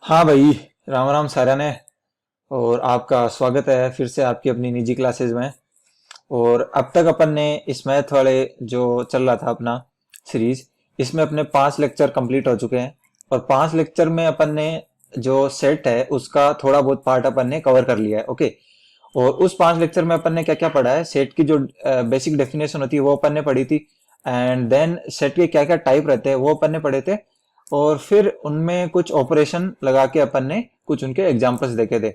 हाँ भाई, राम राम सारा ने। और आपका स्वागत है फिर से आपकी अपनी निजी क्लासेस में। और अब तक अपन ने इस मैथ वाले जो चल रहा था अपना सीरीज, इसमें अपने 5 लेक्चर कंप्लीट हो चुके हैं। और 5 लेक्चर में अपन ने जो सेट है उसका थोड़ा बहुत पार्ट अपन ने कवर कर लिया है। ओके। और उस 5 लेक्चर में अपन ने क्या क्या पढ़ा है, सेट की जो बेसिक डेफिनेशन होती है वो अपन ने पढ़ी थी। एंड देन सेट के क्या क्या टाइप रहते हैं वो अपन ने पढ़े थे। और फिर उनमें कुछ ऑपरेशन लगा के अपन ने कुछ उनके एग्जांपल्स देखे थे।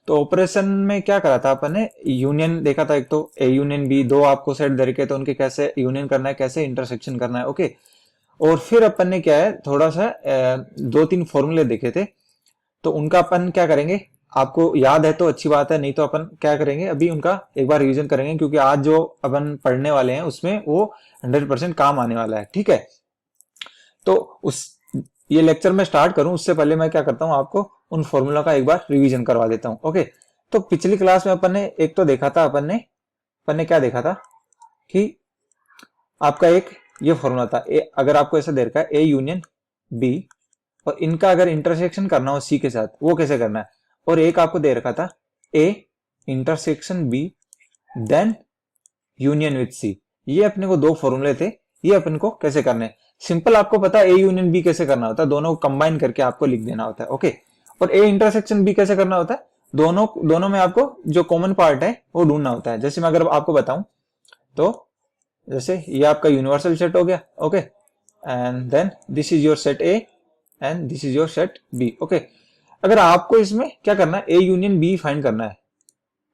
तो ऑपरेशन में क्या करा था अपन ने, यूनियन देखा था। एक तो ए यूनियन बी, दो आपको सेट दे रखे, तो उनके कैसे यूनियन करना है, कैसे इंटरसेक्शन करना है। ओके। और फिर अपन ने क्या है, थोड़ा सा 2-3 फॉर्मूले देखे थे। तो उनका अपन क्या करेंगे, आपको याद है तो अच्छी बात है, नहीं तो अपन क्या करेंगे, अभी उनका एक बार रिवीजन करेंगे, क्योंकि आज जो अपन पढ़ने वाले हैं उसमें वो 100% काम आने वाला है। ठीक है। तो उस ये लेक्चर में स्टार्ट करूं उससे पहले मैं क्या करता हूं, आपको उन फॉर्मूला का एक बार रिवीजन करवा देता हूं। ओके। तो पिछली क्लास में अपन ने एक तो देखा था, अपन ने क्या देखा था कि आपका एक ये फॉर्मूला था, अगर आपको ऐसा दे रखा है ए यूनियन बी, और इनका अगर इंटरसेक्शन करना हो सी के साथ, वो कैसे करना है। और एक आपको दे रखा था A intersection B then union with C. ये अपने को दो फॉर्मूले थे, ये अपन को कैसे करने हैं। सिंपल, आपको पता है ए यूनियन बी कैसे करना होता है, दोनों को कंबाइन करके आपको लिख देना होता है। ओके। और ए इंटरसेक्शन बी कैसे करना होता है, दोनों दोनों में आपको जो कॉमन पार्ट है वो ढूंढना होता है। जैसे मैं अगर आपको बताऊं, तो जैसे ये आपका यूनिवर्सल सेट हो गया। Okay. And then this is your set A and this is your set B. Okay. अगर आपको इसमें क्या करना है, ए यूनियन बी फाइंड करना है,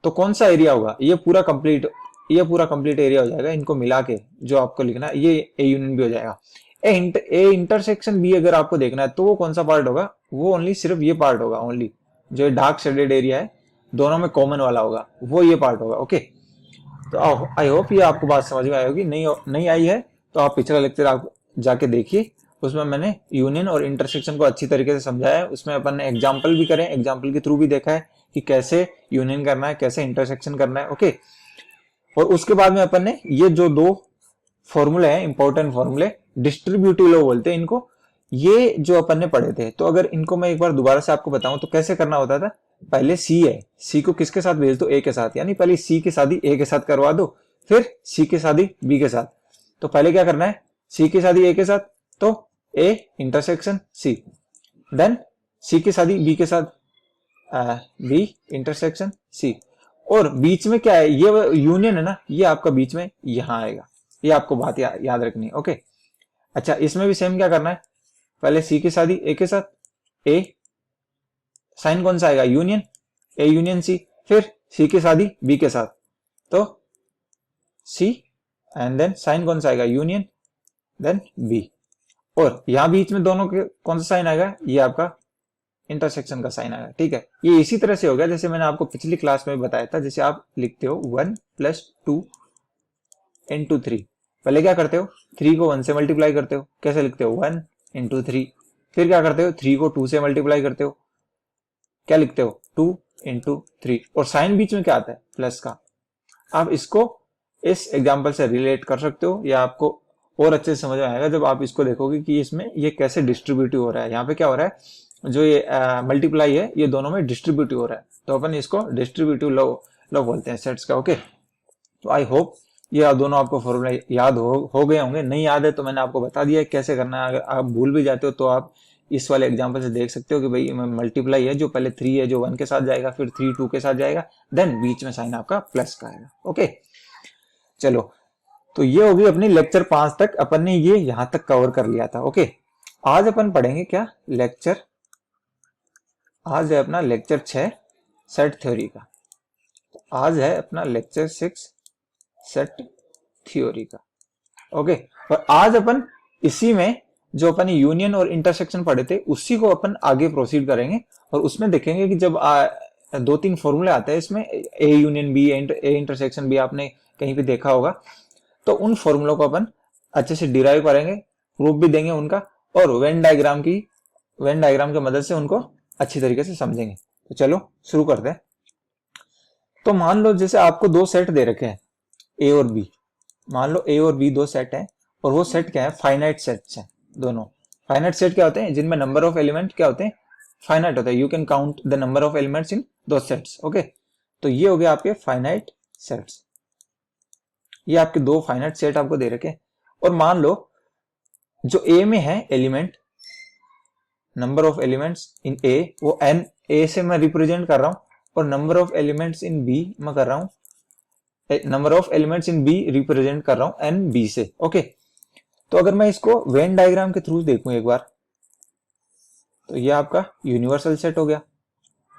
तो कौन सा एरिया होगा, ये पूरा कंप्लीट एरिया हो जाएगा इनको मिला के। जो आपको लिखना है ये ए यूनियन बी हो जाएगा। ए इंटरसेक्शन बी अगर आपको देखना है तो वो कौन सा पार्ट होगा, वो ओनली सिर्फ ये पार्ट होगा, ओनली जो डार्क शेडेड एरिया है, दोनों में कॉमन वाला होगा, वो ये पार्ट होगा। ओके। तो आई होप ये आपको बात समझ में आई होगी। नहीं आई है तो आप पिछला लेक्चर आप जाके देखिए, उसमें मैंने यूनियन और इंटरसेक्शन को अच्छी तरीके से समझाया है। उसमें अपन ने एग्जाम्पल भी करे, एग्जाम्पल के थ्रू भी देखा है कि कैसे यूनियन करना है, कैसे इंटरसेक्शन करना है। ओके। और उसके बाद में अपन ने ये जो दो फॉर्मूले हैं, इंपॉर्टेंट फॉर्मूले, डिस्ट्रीब्यूटिव लॉ बोलते हैं इनको, ये जो अपन ने पढ़े थे। तो अगर इनको मैं एक बार दोबारा से आपको बताऊं तो कैसे करना होता था, पहले सी है, सी को किसके साथ भेज दो, ए के साथ, यानी पहले सी की शादी ए के साथ करवा दो, फिर सी की शादी बी के साथ। तो पहले क्या करना है, सी की शादी ए के साथ, तो ए इंटरसेक्शन सी, देन सी की शादी बी के साथ, बी इंटरसेक्शन सी। और बीच में क्या है, ये यूनियन है ना, ये आपका बीच में यहां आएगा। ये आपको बात याद रखनी है। ओके। अच्छा, इसमें भी सेम क्या करना है, पहले सी की शादी ए के साथ, ए साइन कौन सा आएगा, यूनियन, ए यूनियन सी, फिर सी की शादी बी के साथ, तो सी, एंड देन साइन कौन सा आएगा, यूनियन, देन बी। और यहां बीच में दोनों के कौन सा साइन आएगा, ये आपका इंटरसेक्शन का साइन आएगा। ठीक है। ये इसी तरह से हो गया जैसे मैंने आपको पिछली क्लास में बताया था, जैसे आप लिखते हो 1+2 × 3। पहले क्या करते हो, 3 को 1 से मल्टीप्लाई करते हो, कैसे लिखते हो, 1 × 3। फिर क्या करते हो, 3 को 2 से मल्टीप्लाई करते हो, क्या लिखते हो, 2 × 3। और साइन बीच में क्या आता है, प्लस का। आप इसको इस एग्जाम्पल से रिलेट कर सकते हो, या आपको और अच्छे से समझ में आएगा जब आप इसको देखोगे कि इसमें ये कैसे डिस्ट्रीब्यूटिव हो रहा है। यहाँ पे क्या हो रहा है, जो ये मल्टीप्लाई है ये दोनों में डिस्ट्रीब्यूटिव हो रहा है, तो अपन इसको डिस्ट्रीब्यूटिव लॉ बोलते हैं सेट्स का। ओके। तो आई होप ये दोनों आपको फॉर्मूला याद हो गए होंगे। नहीं याद है तो मैंने आपको बता दिया है कैसे करना है। अगर आप भूल भी जाते हो तो आप इस वाले एग्जाम्पल से देख सकते हो कि भाई मल्टीप्लाई है, जो पहले 3 है जो 1 के साथ जाएगा, फिर 3 2 के साथ जाएगा, देन बीच में साइन आपका प्लस का आएगा। ओके। चलो, तो ये होगी अपनी लेक्चर 5 तक, अपन ने ये यहां तक कवर कर लिया था। ओके। आज अपन पढ़ेंगे क्या, लेक्चर, आज है अपना लेक्चर 6 सेट थ्योरी का। आज है अपना लेक्चर 6 सेट थ्योरी का। ओके। और आज अपन इसी में जो अपन यूनियन और इंटरसेक्शन पढ़े थे उसी को अपन आगे प्रोसीड करेंगे। और उसमें देखेंगे कि जब 2-3 फॉर्मूले आते हैं इसमें, A union B, A intersection B, आपने कहीं पे देखा होगा, तो उन फॉर्मूलों को अपन अच्छे से डिराइव करेंगे, प्रूफ भी देंगे उनका, और वेन डायग्राम की मदद से उनको अच्छी तरीके से समझेंगे। तो चलो शुरू करते हैं। तो मान लो जैसे आपको दो सेट दे रखे हैं, ए और बी। मान लो ए और बी दो सेट हैं, और वो सेट क्या है, फाइनाइट सेट्स हैं दोनों। फाइनाइट सेट क्या होते हैं, जिनमें नंबर ऑफ एलिमेंट क्या होते हैं, फाइनाइट होता है, you can count the number of elements इन दो सेट्स। ओके, तो ये हो गया आपके फाइनाइट सेट्स। ये आपके दो फाइनाइट सेट आपको दे रखे। और मान लो जो ए में है element, number of elements in A वो एन, ए से मैं रिप्रेजेंट कर रहा हूं, और number of elements in B मैं कर रहा हूं, number of elements in B represent कर रहा हूं एन बी से। ओके, तो अगर मैं इसको वेन डायग्राम के थ्रू देखूं एक बार, तो ये आपका यूनिवर्सल सेट हो गया।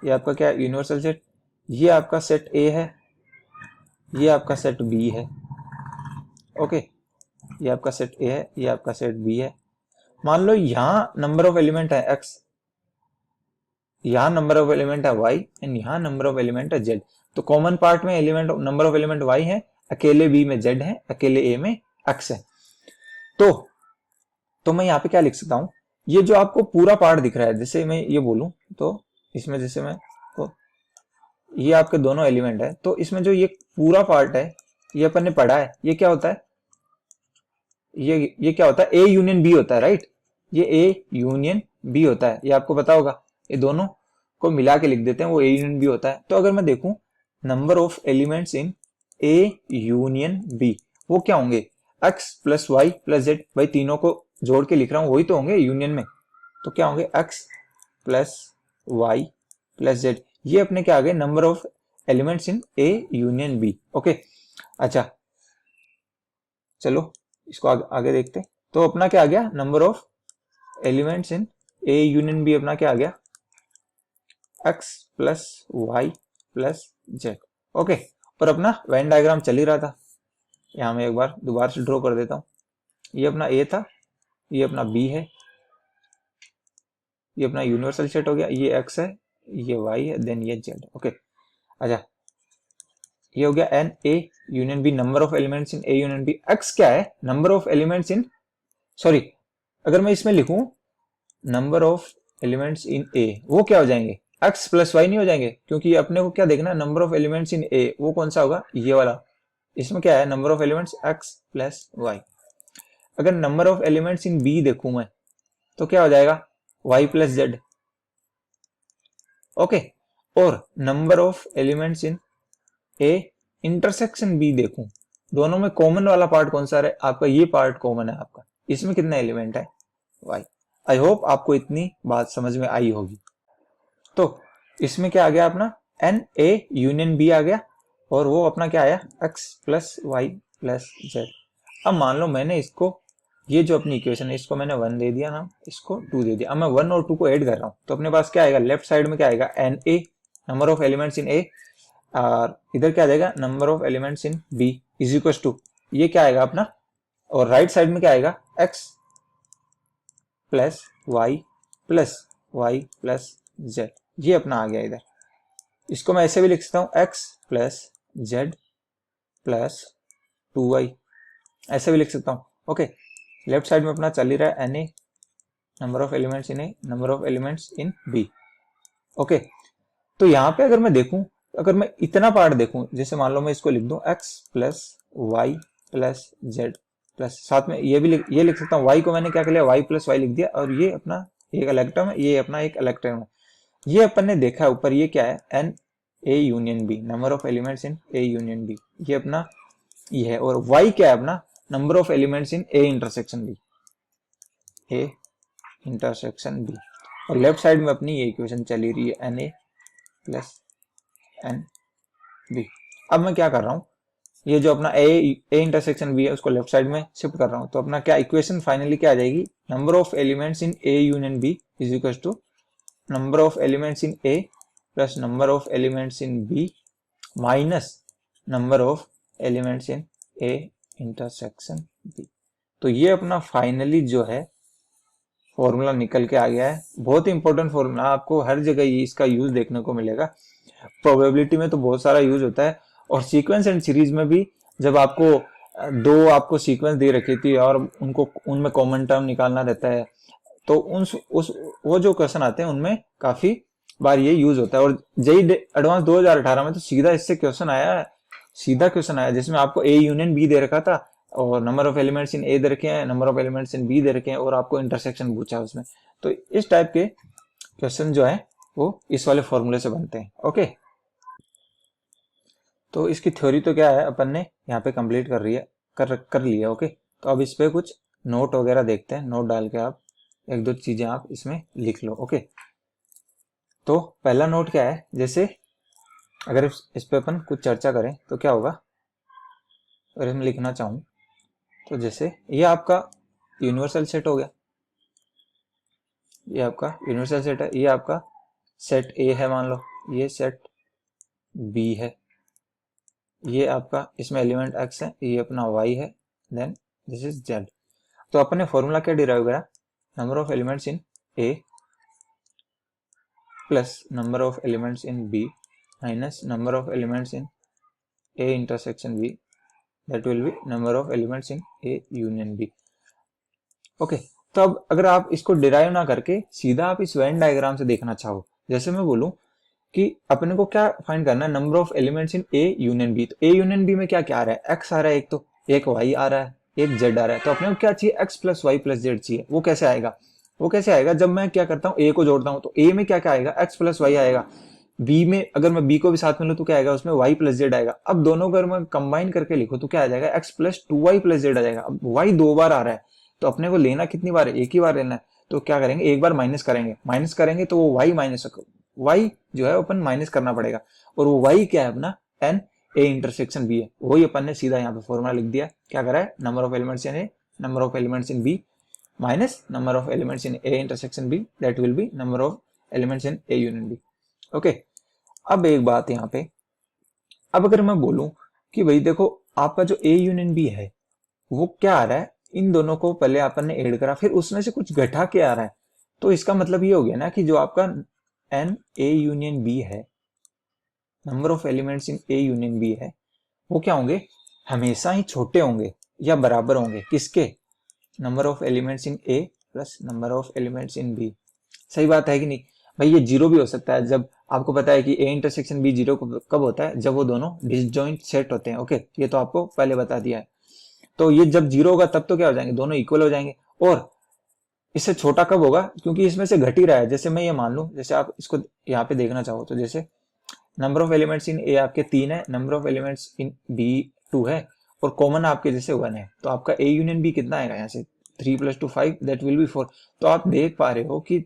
ये आपका क्या है, यूनिवर्सल सेट। ये आपका सेट ए है, ये आपका सेट बी है। ओके, ये आपका सेट ए है, ये आपका सेट बी है। मान लो यहां नंबर ऑफ एलिमेंट है x, यहां नंबर ऑफ एलिमेंट है y, एंड यहां नंबर ऑफ एलिमेंट है z। तो कॉमन पार्ट में element number of element y है, अकेले b में z है, अकेले a में x है। तो मैं यहाँ पे क्या लिख सकता हूं, ये जो आपको पूरा पार्ट दिख रहा है, जैसे मैं ये बोलूं तो इसमें जैसे मैं तो ये आपके दोनों एलिमेंट है, तो इसमें जो ये पूरा पार्ट है ये अपन ने पढ़ा है, ये क्या होता है, ये क्या होता है, ए यूनियन बी होता है, राइट। ये ए यूनियन बी होता है, ये आपको पता होगा। ये दोनों को मिला के लिख देते हैं, वो ए यूनियन बी होता है। तो अगर मैं देखूं number of elements in A union B, वो क्या होंगे, X plus Y plus Z. भाई तीनों को जोड़ के लिख रहा हूं, वही तो होंगे यूनियन में। तो क्या होंगे, X plus Y plus Z. ये अपने क्या आ गए, number of elements in A union B. Okay, अच्छा चलो इसको आगे देखते हैं। तो अपना क्या आ गया, number of elements in A union B अपना क्या आ गया, X plus Y plus Z. Okay, पर अपना वेन डायग्राम चल ही रहा था। यहां मैं एक बार दोबारा से ड्रॉ कर देता हूं। ये अपना ए था, ये अपना बी है, ये अपना यूनिवर्सल सेट हो गया, ये एक्स है, ये वाई है, देन ये जेड। ओके, अच्छा ये हो गया N A union B, number of elements in A union B. X क्या है, number of elements in, sorry अगर मैं इसमें लिखूं number of elements in A, वो क्या हो जाएंगे, एक्स प्लस वाई नहीं हो जाएंगे, क्योंकि अपने को क्या देखना, number of elements in A वो कौन सा होगा, ये वाला। इसमें क्या है, number of elements X plus Y. अगर number of elements in B देखूं मैं, तो क्या हो जाएगा, वाई प्लस जेड। ओके, और number of elements in A intersection B देखूं, दोनों में कॉमन वाला पार्ट कौन सा है, आपका ये पार्ट कॉमन है आपका, इसमें कितना एलिमेंट है, वाई। आई होप आपको इतनी बात समझ में आई होगी। तो इसमें क्या आ गया अपना, एन ए यूनियन बी आ गया, और वो अपना क्या आया, X plus Y plus Z. अब मान लो मैंने इसको, ये जो अपनी इक्वेशन है इसको मैंने 1 दे दिया ना, इसको 2 दे दिया। अब मैं 1 और 2 को ऐड कर रहा हूं, तो अपने पास क्या आएगा, लेफ्ट साइड में क्या आएगा, N A number of elements in A, और इधर क्या आ जाएगा, number of elements in B is equal to, ये क्या आएगा अपना, और राइट साइड में क्या आएगा, X plus Y plus Z. ये अपना आ गया इधर। इसको मैं ऐसे भी लिख सकता हूं, x plus Z plus 2y, ऐसे भी लिख सकता हूं। ओके, लेफ्ट साइड में अपना चल ही रहा है N A number of elements in A, number of elements in B. Okay, तो यहां पे अगर मैं देखूं, अगर मैं इतना पार्ट देखूं, जैसे मान लो मैं इसको लिख दूं X plus Y plus Z plus, साथ में ये भी ये लिख सकता हूँ, वाई को मैंने क्या कर लिया, वाई प्लस वाई लिख दिया, और ये अपना एक अलग टर्म है, ये अपना एक अलग टर्म है। ये अपन ने देखा है ऊपर, ये क्या है, N A union B, number of elements in A union B, ये अपना ये है। और वाई क्या है अपना, number of elements in A intersection B, A intersection B. और लेफ्ट साइड में अपनी ये इक्वेशन चली रही है, N A plus N B. अब मैं क्या कर रहा हूं, ये जो अपना ए इंटरसेक्शन बी है उसको लेफ्ट साइड में शिफ्ट कर रहा हूं, तो अपना क्या इक्वेशन फाइनली क्या आ जाएगी, number of elements in A union B is equal to number of elements in A plus number of elements in B minus number of elements in A intersection B. तो ये अपना finally जो है formula निकल के आ गया है। बहुत ही इंपॉर्टेंट फॉर्मूला, आपको हर जगह इसका यूज देखने को मिलेगा। प्रोबेबिलिटी में तो बहुत सारा यूज होता है, और सीक्वेंस एंड सीरीज में भी, जब आपको सीक्वेंस दे रखी थी और उनमें कॉमन टर्म निकालना रहता है, तो वो जो क्वेश्चन आते हैं उनमें काफी बार ये यूज होता है। और जेई एडवांस 2018 में तो सीधा इससे क्वेश्चन आया, जिसमें आपको ए यूनियन बी दे रखा था, और number of elements in A दे रखे हैं, number of elements in B दे रखे हैं, और आपको इंटरसेक्शन पूछा है उसमें। तो इस टाइप के क्वेश्चन जो है वो इस वाले फॉर्मूले से बनते हैं। ओके, तो इसकी थ्योरी तो क्या है अपन ने यहाँ पे कंप्लीट कर लिया। ओके, तो अब इस पे कुछ नोट वगैरह देखते हैं। नोट डाल के आप एक दो चीजें आप इसमें लिख लो। ओके, तो पहला नोट क्या है, जैसे अगर इस पे अपन कुछ चर्चा करें तो क्या होगा, अगर मैं लिखना चाहूं तो जैसे ये आपका यूनिवर्सल सेट हो गया, ये आपका यूनिवर्सल सेट है, ये आपका सेट ए है मान लो, ये सेट बी है, ये आपका इसमें एलिमेंट एक्स है, ये अपना वाई है, देन दिस इज जेड। तो अपन ने फॉर्मूला क्या डिराइव करा, number of elements in A plus number of elements in B minus number of elements in A intersection B, that will be number of elements in A union B. Okay, तो अब अगर आप इसको derive ना करके सीधा आप इस वेन डायग्राम से देखना चाहो, जैसे मैं बोलूं कि अपने को क्या फाइंड करना है, number of elements in A union B. तो ए यूनियन बी में क्या क्या आ रहा है, एक्स आ रहा है, एक तो एक वाई आ रहा है, एक जेड आ रहा है। तो अपने को क्या चाहिए, X plus Y plus Z चाहिए। वो कैसे आएगा, वो कैसे आएगा, जब मैं क्या करता हूँ ए को जोड़ता हूँ तो ए में क्या क्या आएगा, एक्स प्लस वाई आएगा। बी में अगर मैं बी को भी साथ में लूं तो क्या आएगा, उसमें वाई प्लस जेड आएगा। अब दोनों अगर मैं कंबाइन करके लिखो तो क्या आ जाएगा, X plus two Y plus Z आ जाएगा। अब वाई दो बार आ रहा है तो अपने को लेना कितनी बार है, एक ही बार लेना है। तो क्या करेंगे, एक बार माइनस करेंगे, माइनस करेंगे तो वो वाई माइनस वाई जो है अपन माइनस करना पड़ेगा। और वो वाई क्या है अपना, एन ए इंटरसेक्शन बी है। वही अपन ने सीधा यहाँ पे फॉर्मूला लिख दिया, क्या करा है, number of elements in A number of elements in B minus number of elements in A intersection B, that will be number of elements in A union B. Okay, अब एक बात यहाँ पे, अब अगर मैं बोलूं कि भाई देखो आपका जो ए यूनियन बी है वो क्या आ रहा है, इन दोनों को पहले अपन ने ऐड करा, फिर उसमें से कुछ घटा के आ रहा है। तो इसका मतलब ये हो गया ना कि जो आपका एन ए यूनियन बी है, number of elements in A union B है, वो क्या होंगे, हमेशा ही छोटे होंगे या बराबर होंगे किसके, number of elements in A plus number of elements in B. सही बात है कि नहीं भाई, ये जीरो भी हो सकता है। जब आपको पता है कि ए इंटरसेक्शन बी जीरो कब होता है, जब वो दोनों डिसजॉइंट सेट होते हैं। ओके, ये तो आपको पहले बता दिया है। तो ये जब जीरो होगा तब तो क्या हो जाएंगे, दोनों इक्वल हो जाएंगे। और इससे छोटा कब होगा, क्योंकि इसमें से घट ही रहा है। जैसे मैं ये मान लूं, जैसे आप इसको यहाँ पे देखना चाहो तो जैसे number of elements in A आपके 3 है, number of elements in B 2 है, और कॉमन आपके जैसे 1 है। तो आपका ए यूनियन बी कितना आएगा, यहाँ से 3 + 2 5, दैट विल बी 4। तो आप देख पा रहे हो कि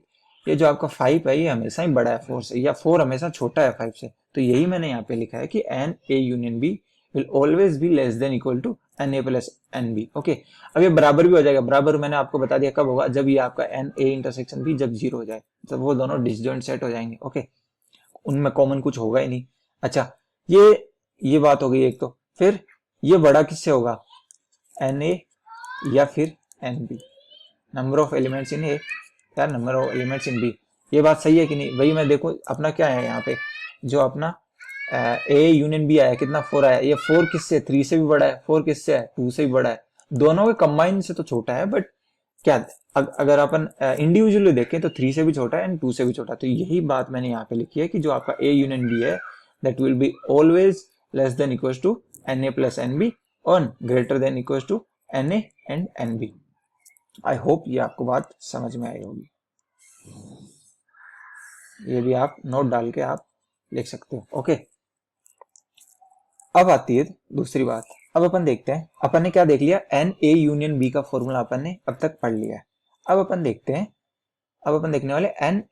ये जो आपका 5 है ये हमेशा ही बड़ा है 4 से, या 4 हमेशा छोटा है 5 से। तो यही मैंने यहाँ पे लिखा है कि N A union B will always be less than equal to N A plus N B. Okay, अब ये बराबर भी हो जाएगा। बराबर मैंने आपको बता दिया कब होगा, जब ये आपका एन ए इंटरसेक्शन बी जब जीरो हो जाए, जब वो दोनों डिसजॉइंट सेट हो जाएंगे। ओके, उनमें कॉमन कुछ होगा ही नहीं। अच्छा, ये बात हो गई एक। तो फिर ये बड़ा किससे होगा, एन ए या फिर N B, number of elements in A या number of elements in B. ये बात सही है कि नहीं, वही मैं देखो अपना क्या है यहाँ पे, जो अपना ए यूनियन बी आया कितना 4 आया, ये 4 किससे 3 से भी बड़ा है, 4 किससे है 2 से भी बड़ा है। दोनों के कंबाइन से तो छोटा है, बट क्या अगर अपन इंडिविजुअली देखें तो 3 से भी छोटा है एंड 2 से भी छोटा है। तो यही बात मैंने यहाँ पे लिखी है कि जो आपका ए यूनियन बी है that will be always less than equal to N A plus N B और greater than equal to N A and N B. I hope ये आपको बात समझ में आई होगी। ये भी आप नोट डाल के आप लिख सकते हो। ओके, अब आती है दूसरी बात। अब अपन देखते हैं, अपन ने क्या देख लिया, एन ए यूनियन बी का फॉर्मूला अपन ने अब तक पढ़ लिया है। अब अपन देखते हैं, अब अपन देखने वाले N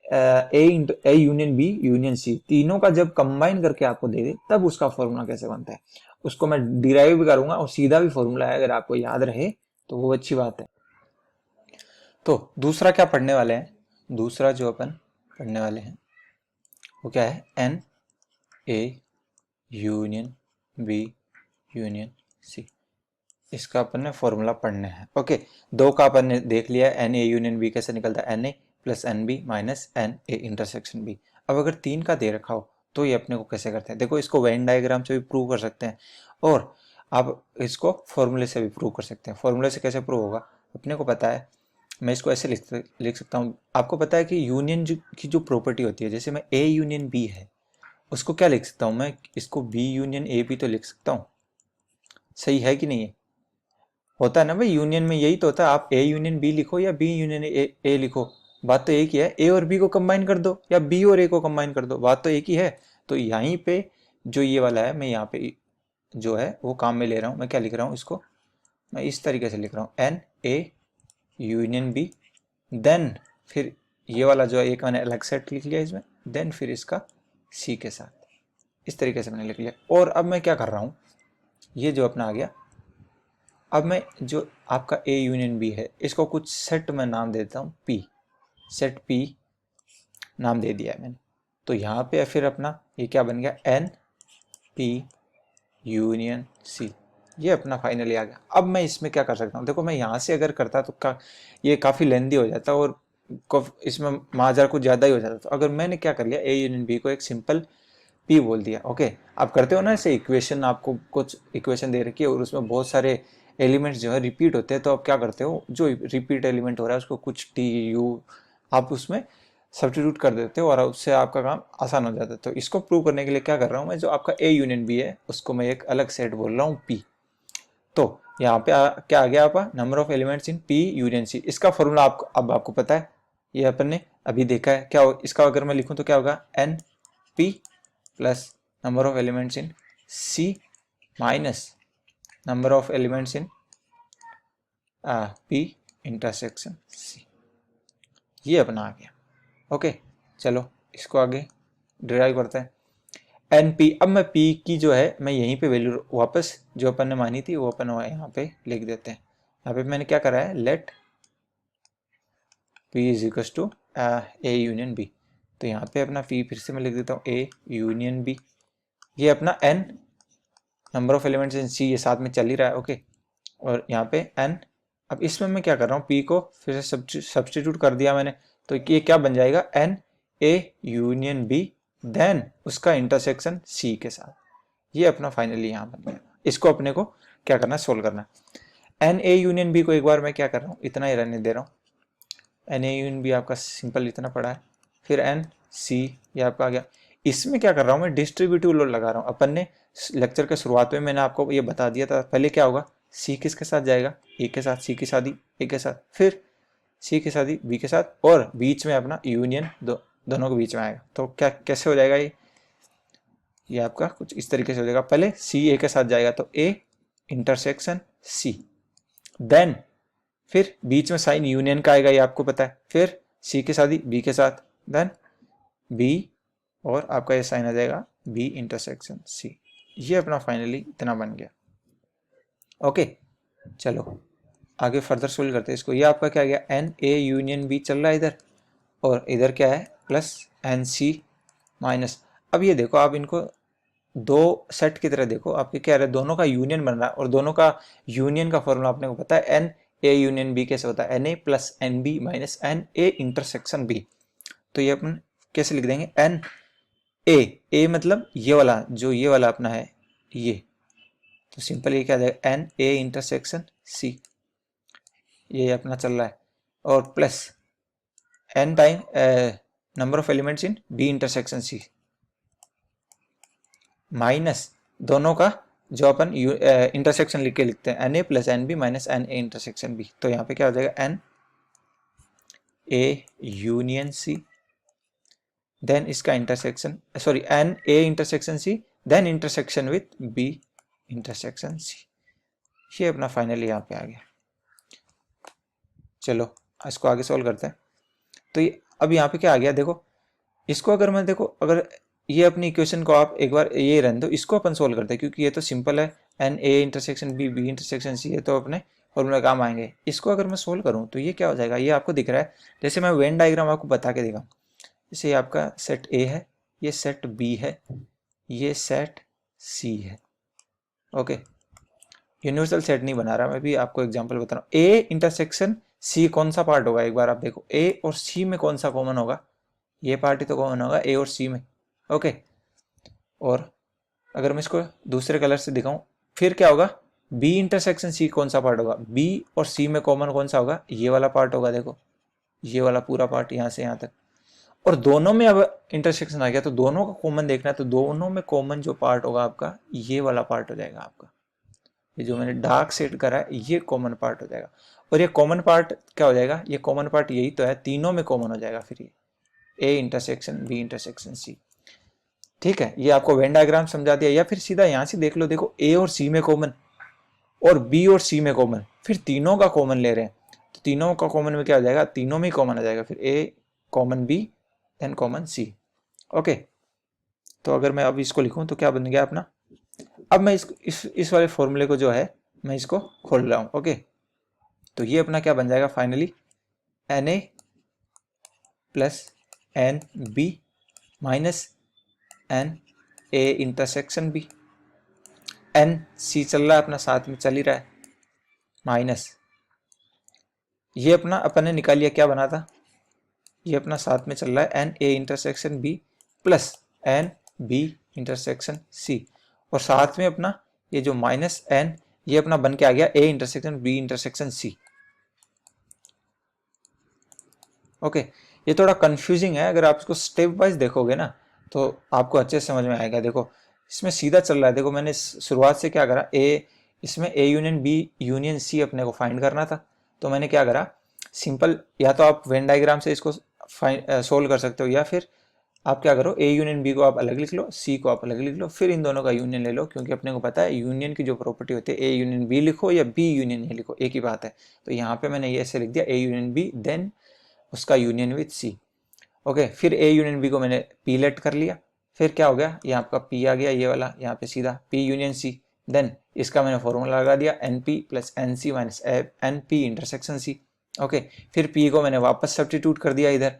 A union B union C, तीनों का जब कंबाइन करके आपको दे दे तब उसका फॉर्मूला कैसे बनता है, उसको मैं डिराइव भी करूंगा और सीधा भी फॉर्मूला है। अगर आपको याद रहे तो वो अच्छी बात है। तो दूसरा क्या पढ़ने वाले हैं, दूसरा जो अपन पढ़ने वाले हैं वो क्या है, N A union B union C. इसका अपन ने फॉर्मूला पढ़ना है। ओके, दो का अपन ने देख लिया, एन ए यूनियन बी कैसे निकलता है, N A plus N B minus N A intersection B. अब अगर 3 का दे रखा हो तो ये अपने को कैसे करते हैं, देखो इसको वेन डायग्राम से भी प्रूव कर सकते हैं और आप इसको फॉर्मूले से भी प्रूव कर सकते हैं। फॉर्मूले से कैसे प्रूव होगा, अपने को पता है, मैं इसको ऐसे लिख सकता हूँ। आपको पता है कि यूनियन की जो प्रॉपर्टी होती है, जैसे मैं ए यूनियन बी है उसको क्या लिख सकता हूँ मैं, इसको बी यूनियन ए भी तो लिख सकता हूँ। सही है कि नहीं है, होता है ना भाई, यूनियन में यही तो होता है। आप ए यूनियन बी लिखो या बी यूनियन ए लिखो, बात तो एक ही है, ए और बी को कंबाइन कर दो या बी और ए को कंबाइन कर दो, बात तो एक ही है। तो यहीं पे जो ये वाला है, मैं यहाँ पे जो है वो काम में ले रहा हूँ। मैं क्या लिख रहा हूँ, इसको मैं इस तरीके से लिख रहा हूँ, N A union B, then फिर ये वाला जो है एक मैंने अलग सेट लिख लिया इसमें, देन फिर इसका सी के साथ, इस तरीके से मैंने लिख लिया। और अब मैं क्या कर रहा हूँ, ये जो अपना आ गया, अब मैं जो आपका ए यूनियन बी है इसको कुछ सेट में नाम देता हूँ पी, सेट पी नाम दे दिया है मैंने। तो यहाँ पे फिर अपना ये क्या बन गया, एन पी यूनियन सी, ये अपना फाइनली आ गया। अब मैं इसमें क्या कर सकता हूँ, देखो मैं यहाँ से अगर करता तो ये काफ़ी लेंदी हो जाता और इसमें माजरा कुछ ज़्यादा ही हो जाता। तो अगर मैंने क्या कर लिया, ए यूनियन बी को एक सिंपल पी बोल दिया। ओके, आप करते हो ना ऐसे इक्वेशन, आपको कुछ इक्वेशन दे रखी है और उसमें बहुत सारे एलिमेंट्स जो है रिपीट होते हैं, तो आप क्या करते हो, जो रिपीट एलिमेंट हो रहा है उसको कुछ टी यू आप उसमें सब्स्टिट्यूट कर देते हो और उससे आपका काम आसान हो जाता है। तो इसको प्रूव करने के लिए क्या कर रहा हूँ मैं, जो आपका ए यूनियन बी है उसको मैं एक अलग सेट बोल रहा हूँ पी। तो यहाँ पे क्या आ गया आपका, number of elements in P union C. इसका फॉर्मूला आपको अब आपको पता है, ये अपन ने अभी देखा है। क्या हो, इसका अगर मैं लिखूं तो क्या होगा, N P plus number of elements in C minus number of elements in P intersection C, ये अपना आ गया। ओके, चलो इसको आगे डिराइव करते हैं। एन पी, अब मैं पी की जो है मैं यहीं पे वैल्यू वापस जो अपन ने मानी थी वो अपन यहाँ पे लिख देते हैं। यहाँ पे मैंने क्या करा है, let P is equal to A union B. तो यहाँ पे अपना पी फिर से मैं लिख देता हूँ ए यूनियन बी, ये अपना N number of elements in C, ये साथ में चल ही रहा है। ओके, और यहाँ पे एन, अब इसमें मैं क्या कर रहा हूँ, पी को फिर से सब्सटीट्यूट कर दिया मैंने। तो ये क्या बन जाएगा, N A union B then उसका इंटरसेक्शन सी के साथ, ये अपना फाइनली यहाँ बन गया। इसको अपने को क्या करना है, सोल्व करना है। एन ए यूनियन बी को एक बार मैं क्या कर रहा हूँ, इतना ही रहने दे रहा हूँ। एन ए यूनियन बी आपका सिंपल इतना पड़ा है, फिर एन सी ये आपका आ गया। इसमें क्या कर रहा हूँ मैं, डिस्ट्रीब्यूटिव लोड लगा रहा हूँ। अपन ने लेक्चर के शुरुआत में मैंने आपको ये बता दिया था, पहले क्या होगा, सी किसके साथ जाएगा, ए के साथ, सी की शादी ए के साथ, फिर सी की शादी बी के साथ, और बीच में अपना यूनियन दोनों के बीच में आएगा। तो क्या कैसे हो जाएगा ये आपका कुछ इस तरीके से हो जाएगा, पहले सी ए के साथ जाएगा तो ए इंटरसेक्शन सी, देन फिर बीच में साइन यूनियन का आएगा, ये आपको पता है, फिर सी की शादी बी के साथ, देन बी और आपका ये साइन आ जाएगा बी इंटरसेक्शन सी, ये अपना फाइनली इतना बन गया। ओके, चलो आगे फर्दर सोल्व करते हैं इसको। ये आपका क्या गया, एन ए यूनियन बी चल रहा है इधर, और इधर क्या है प्लस एन सी माइनस। अब ये देखो आप इनको दो सेट की तरह देखो, आपके क्या रहा है, दोनों का यूनियन बन रहा है, और दोनों का यूनियन का फॉर्मूला आपने को पता है, एन ए यूनियन बी कैसे होता है, N A plus N B minus N A intersection B. तो ये अपन कैसे लिख देंगे, एन ए मतलब ये वाला, जो ये वाला अपना है ये, तो सिंपल ये क्या आ जाएगा, एन ए इंटरसेक्शन सी, ये अपना चल रहा है, और plus N time number of elements in B intersection C minus दोनों का जो अपन इंटरसेक्शन लिख के लिखते हैं, N A plus N B minus N A intersection B. तो यहाँ पे क्या हो जाएगा, N A union C then इसका intersection, sorry N A intersection C then intersection with B intersection C, ये अपना फाइनली यहाँ पे आ गया। चलो इसको आगे सोल्व करते हैं। तो ये अब यहाँ पे क्या आ गया, देखो इसको अगर मैं देखो, अगर ये अपनी इक्वेशन को आप एक बार ये रहने दो, इसको अपन सोल्व करते हैं क्योंकि ये तो सिंपल है, N A intersection B B intersection C है, तो अपने फॉर्मूला काम आएंगे। इसको अगर मैं सोल्व करूँ तो ये क्या हो जाएगा, ये आपको दिख रहा है, जैसे मैं वेन डायग्राम आपको बता के देगा, जैसे आपका सेट ए है, ये सेट बी है, ये सेट सी है। ओके, यूनिवर्सल सेट नहीं बना रहा मैं, भी आपको एग्जाम्पल बता रहा हूँ। ए इंटरसेक्शन सी कौन सा पार्ट होगा, एक बार आप देखो, ए और सी में कौन सा कॉमन होगा, ये पार्ट ही तो कॉमन होगा ए और सी में। ओके, और अगर मैं इसको दूसरे कलर से दिखाऊं फिर क्या होगा, बी इंटरसेक्शन सी कौन सा पार्ट होगा, बी और सी में कॉमन कौन सा होगा, ये वाला पार्ट होगा। देखो ये वाला पूरा पार्ट यहाँ से यहाँ तक, और दोनों में अब इंटरसेक्शन आ गया तो दोनों का कॉमन देखना है, तो दोनों में कॉमन जो पार्ट होगा आपका ये वाला पार्ट हो जाएगा आपका, ये जो मैंने डार्क सेट करा है ये कॉमन पार्ट हो जाएगा। और ये कॉमन पार्ट क्या हो जाएगा, ये कॉमन पार्ट यही तो है, तीनों में कॉमन हो जाएगा फिर ये A intersection B intersection C. ठीक है, ये आपको वेन डायग्राम समझा दिया। या फिर सीधा यहां से देख लो, देखो ए और सी में कॉमन और बी और सी में कॉमन, फिर तीनों का कॉमन ले रहे हैं तो तीनों का कॉमन में क्या हो जाएगा, तीनों में ही कॉमन आ जाएगा, फिर ए कॉमन बी देन कॉमन सी। ओके, तो अगर मैं अब इसको लिखूं तो क्या बन गया अपना, अब मैं इस वाले फॉर्मूले को जो है मैं इसको खोल रहा हूं। ओके, तो ये अपना क्या बन जाएगा finally, N A plus N B minus N A intersection B, N C चल रहा है अपना साथ में चल ही रहा है, माइनस ये अपना अपन ने निकाल लिया, क्या बना था, ये अपना साथ में चल रहा है N A intersection B plus N B intersection C, और साथ में अपना ये जो माइनस एन ये अपना बन के आ गया A intersection B intersection C. Okay, ये थोड़ा कंफ्यूजिंग है, अगर आप इसको स्टेप वाइज देखोगे ना तो आपको अच्छे से समझ में आएगा। देखो इसमें सीधा चल रहा है, देखो मैंने शुरुआत से क्या करा, ए इसमें A union B union C अपने को फाइंड करना था, तो मैंने क्या करा सिंपल, या तो आप वेन डायग्राम से इसको सोल्व कर सकते हो, या फिर आप क्या करो ए यूनियन बी को आप अलग लिख लो, सी को आप अलग लिख लो, फिर इन दोनों का यूनियन ले लो, क्योंकि अपने को पता है यूनियन की जो प्रॉपर्टी होती है, ए यूनियन बी लिखो या बी यूनियन ए लिखो एक ही बात है। तो यहाँ पे मैंने ये ऐसे लिख दिया ए यूनियन बी देन उसका यूनियन विथ सी। ओके, फिर ए यूनियन बी को मैंने पी लेट कर लिया, फिर क्या हो गया, ये आपका पी आ गया ये वाला, यहाँ पे सीधा पी यूनियन सी, देन इसका मैंने फॉर्मूला लगा दिया N P plus N C minus N P intersection C. Okay, फिर पी को मैंने वापस सब्स्टिट्यूट कर दिया इधर,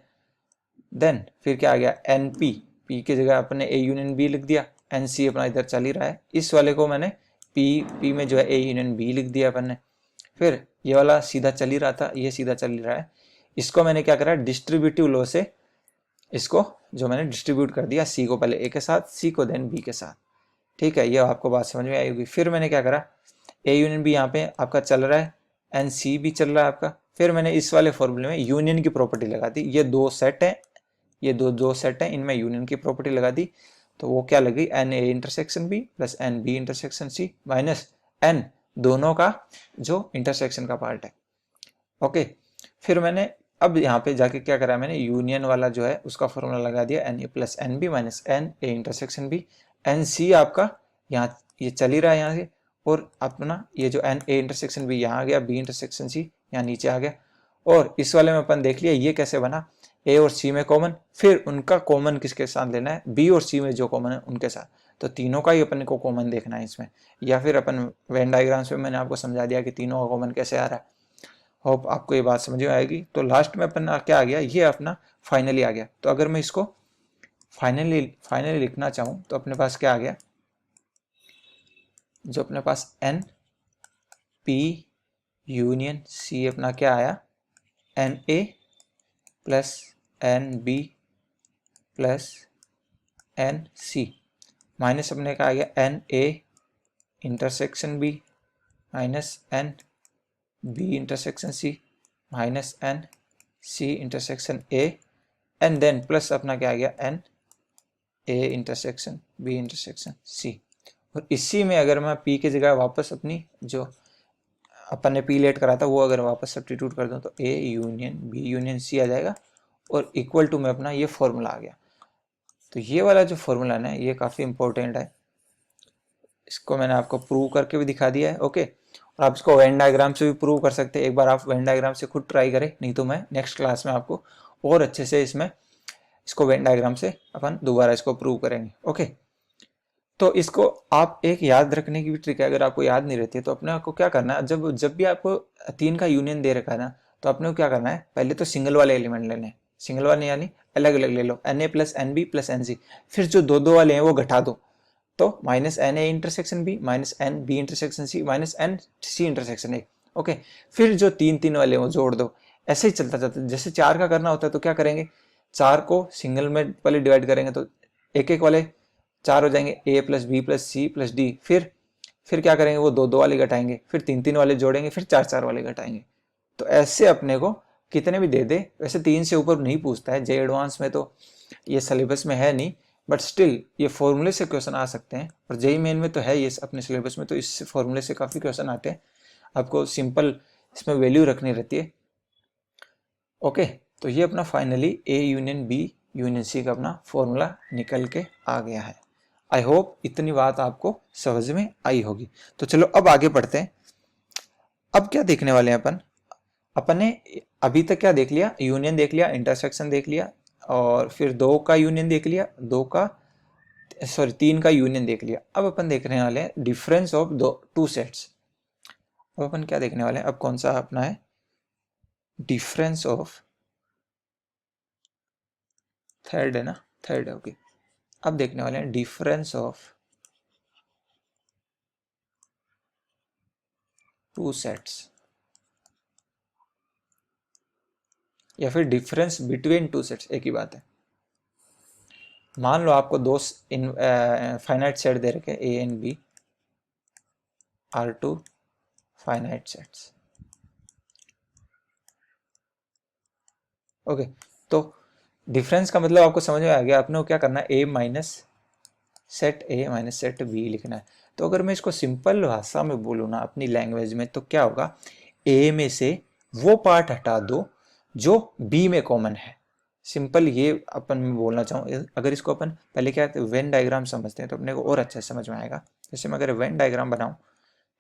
देन फिर क्या आ गया एन पी, पी की जगह अपने ए यूनियन बी लिख दिया, एन सी अपना इधर चल ही रहा है, इस वाले को मैंने पी में जो है ए यूनियन बी लिख दिया अपन ने, फिर ये वाला सीधा चल ही रहा था, ये सीधा चल ही रहा है, इसको मैंने क्या करा डिस्ट्रीब्यूटिव लॉ से इसको जो मैंने डिस्ट्रीब्यूट कर दिया, सी को पहले ए के साथ, सी को देन बी के साथ। ठीक है, ये आपको बात समझ में आई होगी। फिर मैंने क्या करा, ए यूनियन बी यहाँ पे आपका चल रहा है, एन सी भी चल रहा है आपका, फिर मैंने इस वाले फॉर्मूले में यूनियन की प्रॉपर्टी लगा दी, ये दो सेट है, ये दो सेट है, इनमें यूनियन की प्रॉपर्टी लगा दी, तो वो क्या लगी N A intersection B plus N B intersection C minus N दोनों का जो इंटरसेक्शन का पार्ट है। ओके, फिर मैंने अब यहाँ पे जाके क्या करा, मैंने यूनियन वाला जो है उसका फॉर्मूला लगा दिया N A plus N B minus N A intersection B, N C आपका यहाँ ये चल ही रहा है यहाँ से, और अपना ये जो एन ए इंटरसेक्शन बी यहाँ आ गया, बी इंटरसेक्शन सी यहाँ नीचे आ गया, और इस वाले में अपन देख लिया ये कैसे बना, ए और सी में कॉमन, फिर उनका कॉमन किसके साथ लेना है, बी और सी में जो कॉमन है उनके साथ, तो तीनों का ही अपन को कॉमन देखना है इसमें, या फिर अपन वेन डायग्राम्स में मैंने आपको समझा दिया कि तीनों का कॉमन कैसे आ रहा है। होप आपको ये बात समझ में आएगी। तो लास्ट में अपन क्या आ गया, ये अपना फाइनली आ गया। तो अगर मैं इसको फाइनली लिखना चाहूं तो अपने पास क्या आ गया, जो अपने पास एन पी यूनियन सी अपना क्या आया, N A plus N B plus N C minus अपने का आ गया N A intersection B minus N B intersection C minus N C intersection A, and then plus अपना क्या आ गया N A intersection B intersection C. और इसी में अगर मैं पी की जगह वापस अपनी जो अपन ने पी लेट करा था वो अगर वापस सब्स्टिट्यूट कर दूं तो A union B union C आ जाएगा, और इक्वल टू में अपना ये फॉर्मूला आ गया। तो ये वाला जो फॉर्मूला है ये काफ़ी इंपॉर्टेंट है, इसको मैंने आपको प्रूव करके भी दिखा दिया है। ओके, और आप इसको वेन डायग्राम से भी प्रूव कर सकते हैं, एक बार आप वेन डायग्राम से खुद ट्राई करें, नहीं तो मैं नेक्स्ट क्लास में आपको और अच्छे से इसको वेन डायग्राम से अपन दोबारा इसको प्रूव करेंगे। ओके, तो इसको आप एक याद रखने की भी ट्रिक है, अगर आपको याद नहीं रहती है तो अपने आपको क्या करना है, जब भी आपको तीन का यूनियन दे रखा है ना, तो अपने को क्या करना है, पहले तो सिंगल वाले एलिमेंट लेने हैं, सिंगल वाले यानी अलग अलग ले लो, N A plus N B plus N C, फिर जो दो वाले हैं वो घटा दो, तो minus N A intersection B minus N B intersection C minus N C intersection A. Okay, फिर जो तीन वाले वो जोड़ दो, ऐसे ही चलता जाता। जैसे चार का करना होता है तो क्या करेंगे, चार को सिंगल में पहले डिवाइड करेंगे तो एक वाले चार हो जाएंगे, A plus B plus C plus D, फिर क्या करेंगे, वो दो वाले घटाएंगे, फिर तीन वाले जोड़ेंगे, फिर चार वाले घटाएंगे। तो ऐसे अपने को कितने भी दे दे, वैसे तीन से ऊपर नहीं पूछता है, जे एडवांस में तो ये सिलेबस में है नहीं, बट स्टिल ये फॉर्मूले से क्वेश्चन आ सकते हैं, और जेई मेन में तो है ये अपने सिलेबस में, तो इस फॉर्मूले से काफ़ी क्वेश्चन आते हैं। आपको सिंपल इसमें वैल्यू रखनी रहती है। ओके, तो ये अपना finally A union B union C का अपना फॉर्मूला निकल के आ गया है। आई होप इतनी बात आपको समझ में आई होगी। तो चलो अब आगे बढ़ते हैं। अब क्या देखने वाले हैं अपन? अपन ने अभी तक क्या देख लिया? यूनियन देख लिया, इंटरसेक्शन देख लिया, और फिर दो का यूनियन देख लिया, तीन का यूनियन देख लिया। अब अपन देखने वाले हैं डिफरेंस ऑफ दो टू सेट्स। अब अपन क्या देखने वाले हैं? अब कौन सा अपना है? डिफरेंस ऑफ, थर्ड है ना, थर्ड है। ओके, अब देखने वाले हैं डिफरेंस ऑफ टू सेट्स, या फिर डिफरेंस बिटवीन टू सेट्स, एक ही बात है। मान लो आपको दो फाइनाइट सेट दे रखे A and B are two finite sets. Okay, तो डिफरेंस का मतलब आपको समझ में आ गया। आपने क्या करना है? ए माइनस सेट बी लिखना है। तो अगर मैं इसको सिंपल भाषा में बोलूँ ना अपनी लैंग्वेज में, तो क्या होगा? ए में से वो पार्ट हटा दो जो बी में कॉमन है। सिंपल ये अपन मैं बोलना चाहूँ। अगर इसको अपन पहले क्या वेन डायग्राम समझते हैं तो अपने को और अच्छा समझ में आएगा। जैसे मैं अगर वेन डायग्राम बनाऊं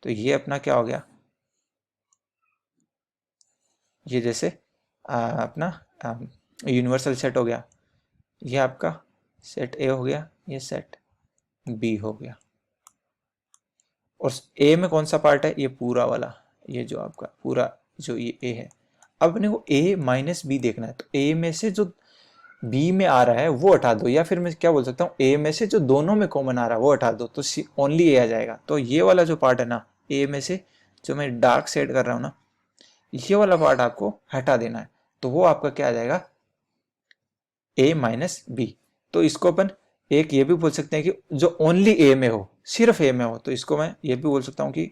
तो ये अपना क्या हो गया? ये जैसे अपना यूनिवर्सल सेट हो गया। ये आपका सेट ए हो गया, ये सेट बी हो गया। और ए में कौन सा पार्ट है? ये पूरा वाला, ये जो आपका पूरा जो ये ए है। अब अपने को ए माइनस बी देखना है, तो ए में से जो बी में आ रहा है वो हटा दो, या फिर मैं क्या बोल सकता हूँ, ए में से जो दोनों में कॉमन आ रहा है वो हटा दो, तो ओनली ए आ जाएगा। तो ये वाला जो पार्ट है ना, ए में से जो मैं डार्क शेड कर रहा हूँ ना, ये वाला पार्ट आपको हटा देना है। तो वो आपका क्या आ जाएगा? ए माइनस बी। तो इसको अपन एक ये भी बोल सकते हैं कि जो ओनली ए में हो, सिर्फ ए में हो, तो इसको मैं ये भी बोल सकता हूँ कि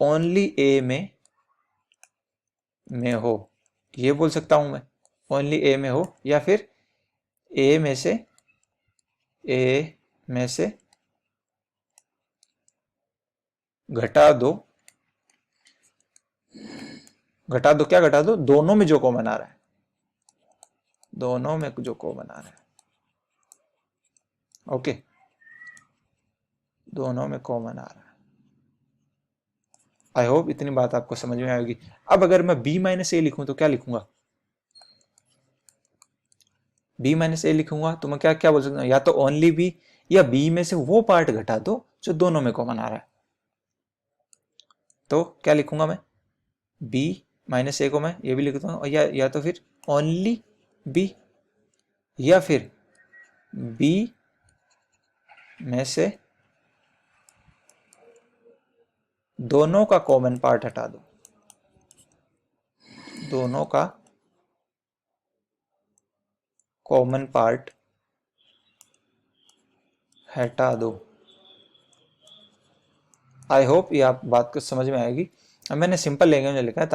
ओनली ए में हो, ये बोल सकता हूं मैं, ओनली ए में हो। या फिर ए में से घटा दो, क्या घटा दो? दोनों में जो कॉमन आ रहा है, दोनों में जो कॉमन आ रहा है। ओके, दोनों में कॉमन आ रहा है। आई होप इतनी बात आपको समझ में आएगी। अब अगर मैं b माइनस ए लिखूं तो क्या लिखूंगा? b माइनस ए लिखूंगा तो मैं क्या क्या बोल सकता हूँ? या तो ओनली b, या b में से वो पार्ट घटा दो जो दोनों में कॉमन आ रहा है। तो क्या लिखूंगा मैं? b माइनस ए को मैं ये भी लिखता हूँ, या तो फिर ओनली b, या फिर b में से दोनों का कॉमन पार्ट हटा दो, दोनों का कॉमन पार्ट हटा दो। आई होप ये आप बात को समझ में आएगी। अब मैंने सिंपल लैंग्वेज में लिखा है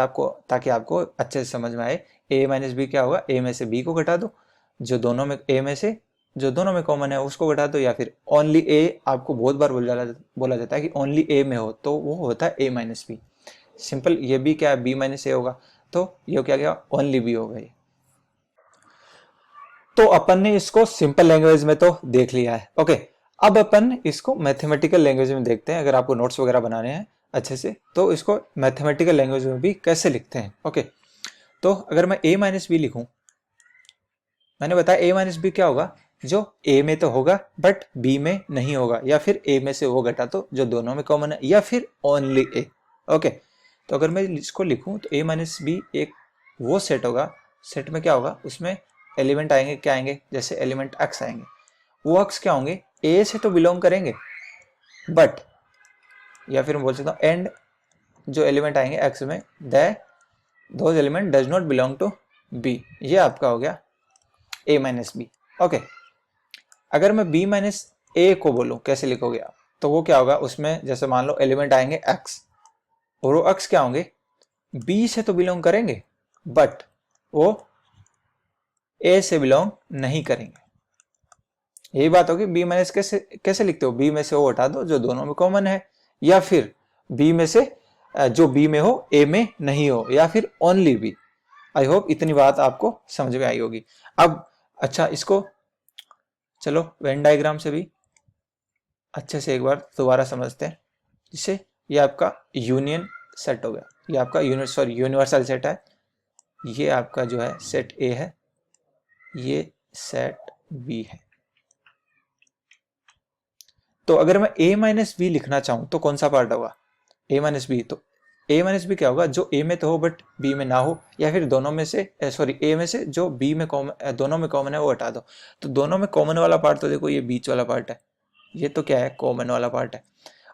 ताकि आपको अच्छे से समझ में आए। ए माइनस बी क्या होगा? ए में से बी को घटा दो, जो दोनों में ए में से जो दोनों में कॉमन है उसको घटा दो, या फिर ओनली ए। आपको बहुत बार बोला जाता है कि ओनली ए में हो, तो वो होता है ए माइनस बी। सिंपल ये भी क्या है? बी माइनस ए होगा, तो ये क्या गया? ओनली बी होगा ये। तो अपन ने इसको सिंपल लैंग्वेज में तो देख लिया है। ओके, अब अपन इसको मैथमेटिकल लैंग्वेज में देखते हैं। अगर आपको नोट्स वगैरह बनाने हैं अच्छे से, तो इसको मैथमेटिकल लैंग्वेज में भी कैसे लिखते हैं। ओके, तो अगर मैं a माइनस बी लिखूं, मैंने बताया a माइनस बी क्या होगा? जो a में तो होगा बट b में नहीं होगा, या फिर a में से वो घटा तो जो दोनों में कॉमन है, या फिर ओनली a। ओके, तो अगर मैं इसको लिखूं तो a माइनस बी एक वो सेट होगा, सेट में क्या होगा? उसमें एलिमेंट आएंगे, क्या आएंगे? जैसे एलिमेंट x आएंगे, वो अक्स क्या होंगे? ए से तो बिलोंग करेंगे, बट, या फिर मैं बोल सकता हूँ एंड जो एलिमेंट आएंगे एक्स में, those element does not belong to B. ये आपका हो गया ए माइनस बी। ओके, अगर मैं बी माइनस ए को बोलूँ कैसे लिखोगे आप? तो वो क्या होगा? उसमें जैसे मान लो एलिमेंट आएंगे एक्स, और वो एक्स क्या होंगे? बी से तो बिलोंग करेंगे, बट वो ए से बिलोंग नहीं करेंगे। यही बात होगी। बी माइनस कैसे कैसे लिखते हो? बी में से वो हटा दो जो दोनों में कॉमन है, या फिर बी में से जो बी में हो ए में नहीं हो, या फिर ओनली बी। आई होप इतनी बात आपको समझ में आई होगी। अब अच्छा, इसको चलो वेन डायग्राम से भी अच्छे से एक बार दोबारा समझते हैं, जिससे ये आपका यूनियन सेट हो गया, ये आपका यूनिवर्सल सेट है, ये आपका जो है सेट ए है, ये सेट बी है। तो अगर मैं a माइनस बी लिखना चाहूं तो कौन सा पार्ट होगा, a माइनस बी। तो a माइनस बी क्या होगा, जो a में तो हो बट b में ना हो, या फिर दोनों में से सॉरी a में से जो b में कॉमन, दोनों में कॉमन है वो हटा दो। तो दोनों में कॉमन वाला पार्ट तो देखो ये बीच वाला पार्ट है, ये तो क्या है कॉमन वाला पार्ट है।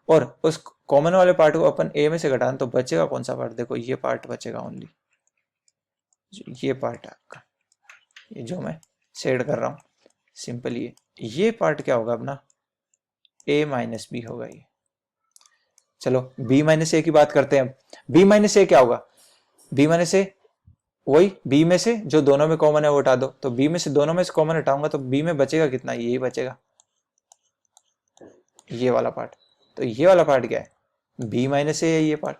और उस कॉमन वाले पार्ट को अपन a में से घटाएं तो बचेगा कौन सा पार्ट, देखो ये पार्ट बचेगा ओनली, ये पार्ट है आपका, ये जो मैं शेड कर रहा हूँ सिंपल, ये पार्ट क्या होगा अपना, a माइनस बी होगा ये। चलो b माइनस ए की बात करते हैं। b माइनस ए क्या होगा, b माइनस ए वही b में से जो दोनों में कॉमन है वो हटा दो। तो b में से दोनों में से कॉमन हटाऊंगा तो b में बचेगा कितना, यही बचेगा, ये वाला पार्ट। तो ये वाला पार्ट क्या है, b माइनस ए है ये पार्ट।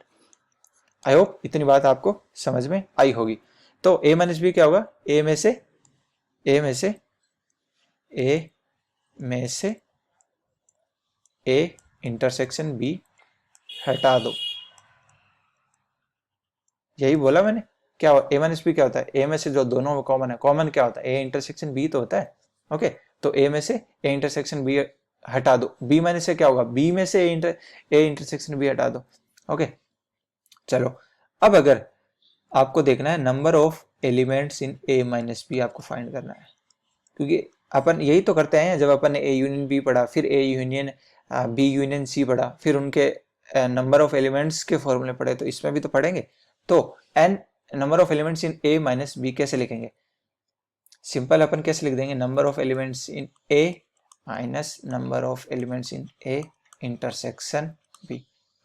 आई होप इतनी बात आपको समझ में आई होगी। तो a माइनस बी क्या होगा, a में से a में से a में से a इंटरसेक्शन b हटा दो, यही बोला मैंने। क्या ए माइनस बी क्या होता है, ए में से जो दोनों में कॉमन है, कॉमन क्या होता है, ए इंटरसेक्शन बी तो होता है। ओके, तो ए में से ए इंटरसेक्शन बी हटा दो, बी माइनस से क्या होगा, बी में से ए इंटरसेक्शन बी हटा दो। ओके, चलो अब अगर आपको देखना है number of elements in A minus B, आपको फाइंड करना है, क्योंकि अपन यही तो करते हैं जब अपन ने ए यूनियन बी पढ़ा, फिर A union B union C पढ़ा, फिर उनके नंबर ऑफ एलिमेंट्स के फॉर्मूले पढ़े, तो इसमें भी तो पढ़ेंगे। तो N number of elements in A minus B कैसे लिखेंगे, सिंपल अपन कैसे लिख देंगे, number of elements in A minus number of elements in A intersection B.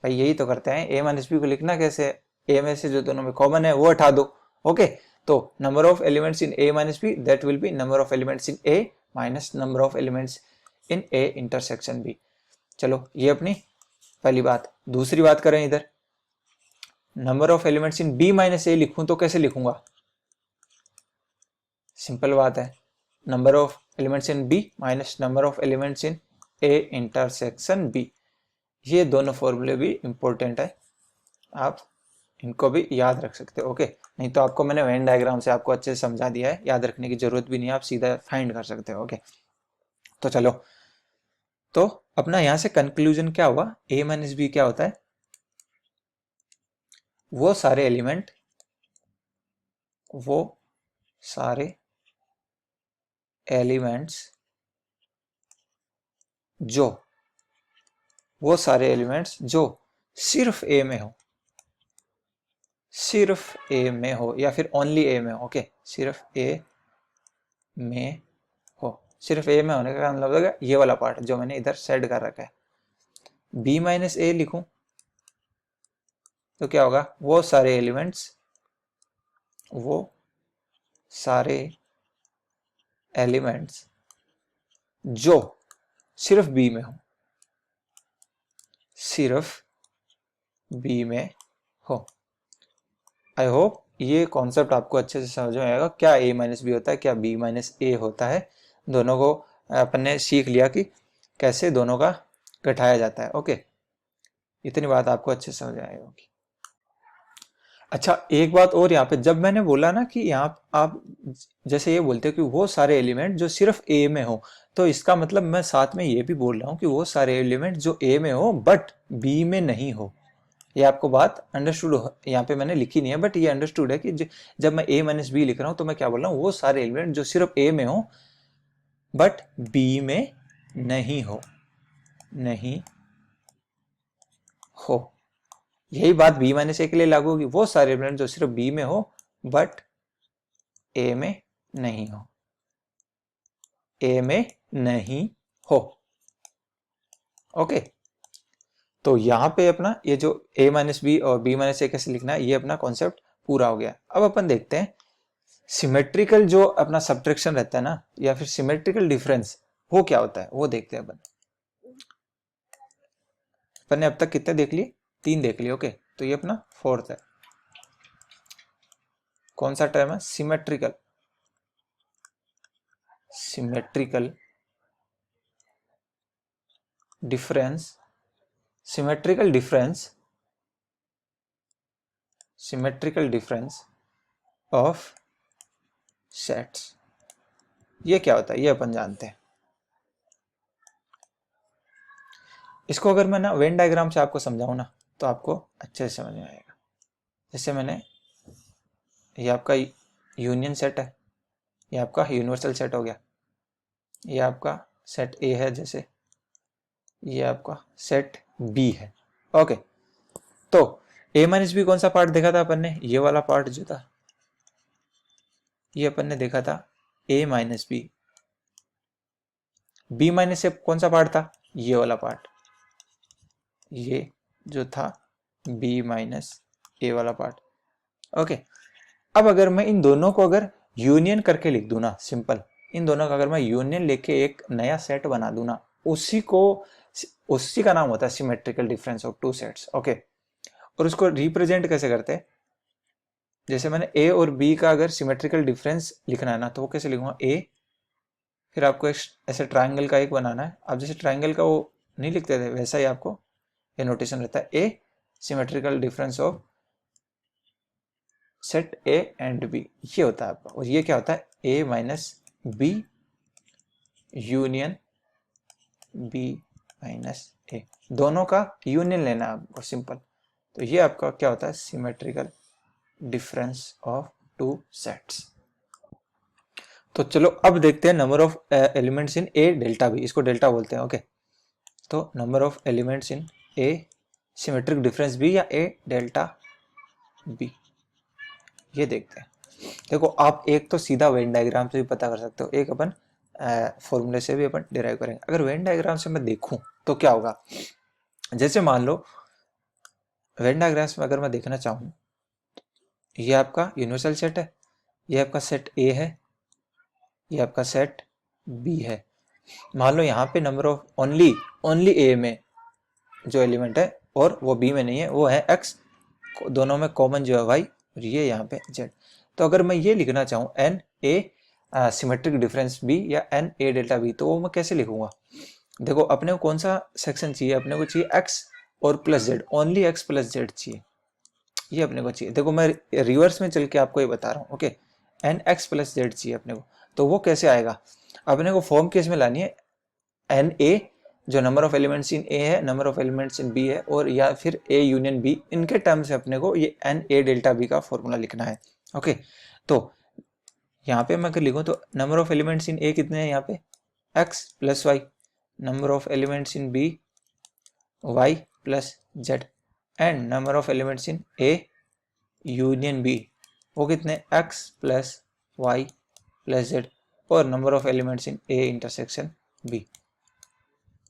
भाई यही तो करते हैं, ए माइनस बी को लिखना कैसे, ए में से जो दोनों में कॉमन है वो हटा दो। ओके, तो number of elements in A minus B that will be number of elements in A minus number of elements in A intersection B. चलो ये अपनी पहली बात। दूसरी बात करें, इधर number of elements in B minus A लिखूं तो कैसे लिखूंगा, सिंपल बात है, number of elements in B minus number of elements in A intersection B. ये दोनों फॉर्मूले भी इंपॉर्टेंट है, आप इनको भी याद रख सकते हो। ओके, नहीं तो आपको मैंने वेन डायग्राम से आपको अच्छे से समझा दिया है, याद रखने की जरूरत भी नहीं है, आप सीधा फाइंड कर सकते हो। ओके, तो चलो, तो अपना यहां से कंक्लूजन क्या हुआ, ए माइनस बी क्या होता है, वो सारे एलिमेंट जो सिर्फ ए में हो, सिर्फ ए में हो या फिर ओनली ए में हो। ओके, सिर्फ ए में हो, सिर्फ ए में होने का मतलब होगा ये वाला पार्ट जो मैंने इधर सेट कर रखा है। बी माइनस ए लिखूं तो क्या होगा, वो सारे एलिमेंट्स जो सिर्फ बी में हो, सिर्फ बी में हो। आई होप ये कॉन्सेप्ट आपको अच्छे से समझ में आएगा, क्या ए माइनस बी होता है, क्या बी माइनस ए होता है, दोनों को अपन ने सीख लिया कि कैसे दोनों का घटाया जाता है। ओके, इतनी बात आपको अच्छे से समझ आएगी होगी। अच्छा, एक बात और यहाँ पे, जब मैंने बोला ना कि यहाँ आप जैसे ये बोलते हो कि वो सारे एलिमेंट जो सिर्फ ए में हो, तो इसका मतलब मैं साथ में ये भी बोल रहा हूँ कि वो सारे एलिमेंट जो ए में हो बट बी में नहीं हो। ये आपको बात अंडरस्टूड यहाँ पे मैंने लिखी नहीं है, बट ये अंडरस्टूड है कि जब मैं ए माइनस बी लिख रहा हूँ तो मैं क्या बोल रहा हूँ, वो सारे एलिमेंट जो सिर्फ ए में हो बट बी में नहीं हो, नहीं हो। यही बात बी माइनस ए के लिए लागू होगी, वो सारे एलिमेंट जो सिर्फ बी में हो बट ए में नहीं हो, ए में नहीं हो। ओके, तो यहां पे अपना ये जो a माइनस बी और b माइनस ए कैसे लिखना है, ये अपना कॉन्सेप्ट पूरा हो गया। अब अपन देखते हैं सिमेट्रिकल जो अपना सब्ट्रैक्शन रहता है ना, या फिर सिमेट्रिकल डिफरेंस, वो क्या होता है वो देखते हैं अपन ने अब तक कितने देख लिए, 3 देख लिए। ओके, तो ये अपना फोर्थ है। कौन सा टर्म है? Symmetrical. Symmetrical difference, symmetrical difference, symmetrical difference of sets. ये क्या होता है ये अपन जानते हैं। इसको अगर मैं ना वेन डायग्राम से आपको समझाऊं ना तो आपको अच्छे से समझ में आएगा। जैसे मैंने, ये आपका यूनियन सेट है, ये आपका यूनिवर्सल सेट हो गया, ये आपका सेट ए है, जैसे ये आपका सेट बी है। ओके, तो ए माइनस बी कौन सा पार्ट देखा था अपन ने? ये वाला पार्ट जो था, ये अपन ने देखा था ए माइनस बी। बी माइनस ए कौन सा पार्ट था? ये वाला पार्ट, ये जो था बी माइनस ए वाला पार्ट। ओके, अब अगर मैं इन दोनों को अगर यूनियन करके लिख दूं ना, सिंपल, इन दोनों का अगर मैं यूनियन लेके एक नया सेट बना दूं ना, उसी का नाम होता है symmetrical difference of two sets. Okay, और उसको रिप्रेजेंट कैसे करते हैं? जैसे मैंने ए और बी का अगर सिमेट्रिकल डिफरेंस लिखना है ना, तो वो कैसे लिखूंगा? ए, फिर आपको ऐसे ट्राइंगल का एक बनाना है। आप जैसे ट्राइंगल का वो नहीं लिखते थे, वैसा ही आपको ये नोटेशन रहता है, A symmetrical difference of set A and B, ये होता है आपका। और ये क्या होता है? A minus B union B minus A, दोनों का यूनियन लेना है आपको, सिंपल। तो ये आपका क्या होता है? Symmetrical difference of two sets. तो चलो अब देखते हैं number of elements in A delta B, इसको डेल्टा बोलते हैं। ओके, तो number of elements in A symmetric difference B या ए डेल्टा बी, ये देखते हैं। देखो, आप एक तो सीधा वेन डायग्राम से भी पता कर सकते हो, एक अपन फॉर्मूले से भी अपन डिराइव करेंगे। अगर वेन डायग्राम से मैं देखूं तो क्या होगा? जैसे मान लो वेन डायग्राम्स में अगर मैं देखना चाहूं, ये आपका यूनिवर्सल सेट है, ये आपका सेट ए है, ये आपका सेट बी है। मान लो यहाँ पे नंबर ऑफ ओनली ए में जो एलिमेंट है और वो बी में नहीं है, वो है एक्स, दोनों में कॉमन जो है वाई, और ये यहाँ पे जेड। तो अगर मैं ये लिखना चाहूँ N A symmetric difference B या एन ए डेल्टा बी, तो वो मैं कैसे लिखूंगा? देखो, अपने को कौन सा सेक्शन चाहिए? अपने को चाहिए एक्स और plus Z, only x plus Z चाहिए, ये अपने को चाहिए। देखो, मैं रिवर्स में चल के आपको ये बता रहा हूँ। Okay, N X plus Z चाहिए अपने को, तो वो कैसे आएगा? अपने को फॉर्म केस में लानी है एन ए, जो number of elements in A है, number of elements in B है, और या फिर ए यूनियन बी, इनके टर्म से अपने को ये एन ए डेल्टा बी का फॉर्मूला लिखना है। ओके, तो यहाँ पे मैं अगर लिखूँ तो number of elements in A कितने हैं? यहाँ पे X plus Y, number of elements in B Y plus Z, and number of elements in A union B, वो कितने? X plus Y plus Z, और number of elements in A intersection B,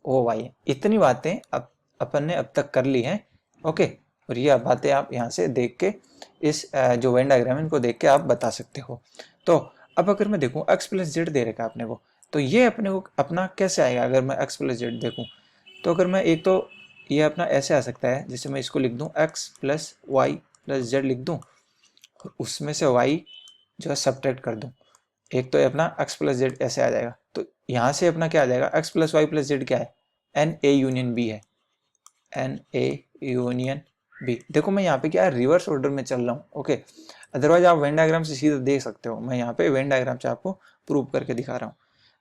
oh Y. इतनी बातें अब अपन ने अब तक कर ली हैं। ओके, और ये बातें आप यहाँ से देख के, इस जो वेन डायग्राम इनको देख के आप बता सकते हो। तो अब अगर मैं देखूँ एक्स प्लस जेड दे रखा अपने को, तो ये अपने को अपना कैसे आएगा? अगर मैं एक्स प्लस जेड देखूँ, तो अगर मैं एक तो ये अपना ऐसे आ सकता है, जैसे मैं इसको लिख दूँ X plus Y plus Z लिख दूँ, और उसमें से वाई जो है सब्ट्रैक्ट कर दूँ। एक तो अपना एक्स प्लस जेड ऐसे आ जाएगा, तो यहाँ से अपना क्या आ जाएगा? X plus Y plus Z क्या है? N A union B N, N A union बी। देखो, मैं यहाँ पे क्या है, रिवर्स ऑर्डर में चल रहा हूँ। ओके, अदरवाइज आप वेन डायग्राम से सीधा देख सकते हो, मैं यहाँ पे वेन डायग्राम से आपको प्रूव करके दिखा रहा हूँ।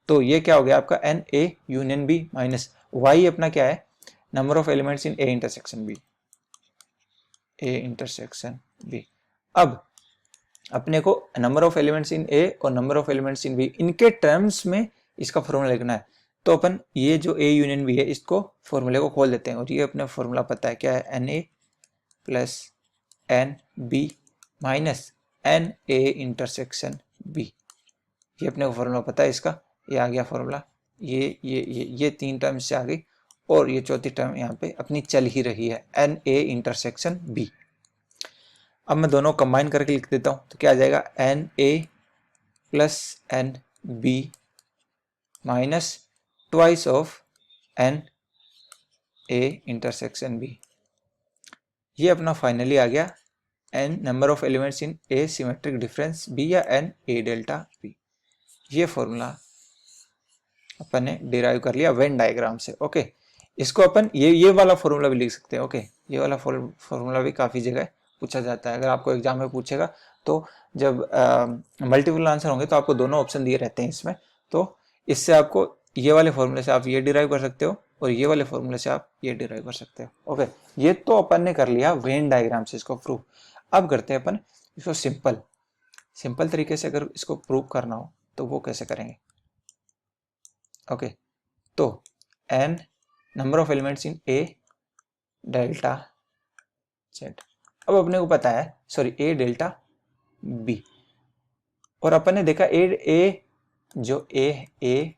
तो ये क्या हो गया आपका? N A union B minus Y अपना क्या है? Number of elements in A intersection B, A intersection B. अब अपने को number of elements in A और number of elements in B, इनके टर्म्स में इसका फॉर्मूला लिखना है। तो अपन ये जो ए यूनियन बी है, इसको फॉर्मूले को खोल देते हैं, और ये अपने फॉर्मूला पता है क्या है? N A plus N B minus N A intersection B, ये अपने को फॉर्मूला पता है इसका। ये आ गया फॉर्मूला, ये तीन टर्म से आ गई, और ये चौथी टर्म यहाँ पे अपनी चल ही रही है, एन ए इंटरसेक्शन बी। अब मैं दोनों कंबाइन करके लिख देता हूँ, तो क्या आ जाएगा? N A plus N B minus twice of N A intersection B, ये अपना फाइनली आ गया n number of elements in A symmetric difference B या n a डेल्टा b। ये फॉर्मूला अपन ने डिराइव कर लिया वेन डायग्राम से। ओके, इसको अपन ये वाला फॉर्मूला भी लिख सकते हैं। ओके, ये वाला फॉर्मूला भी काफी जगह पूछा जाता है। अगर आपको एग्जाम में पूछेगा तो जब मल्टीपल आंसर होंगे तो आपको दोनों ऑप्शन दिए रहते हैं इसमें, तो इससे आपको ये वाले फॉर्मूले से आप ये डिराइव कर सकते हो और ये वाले फॉर्मूले से आप ये डिराइव कर सकते हो। ओके, ये तो अपन ने कर लिया वेन डायग्राम से इसको प्रूव। अब करते हैं अपन इसको सिंपल सिंपल तरीके से। अगर इसको प्रूव करना हो तो वो कैसे करेंगे? ओके, तो n number of elements in A delta Z. अब अपने को पता है, सॉरी, ए डेल्टा बी, और अपन ने देखा ए जो ए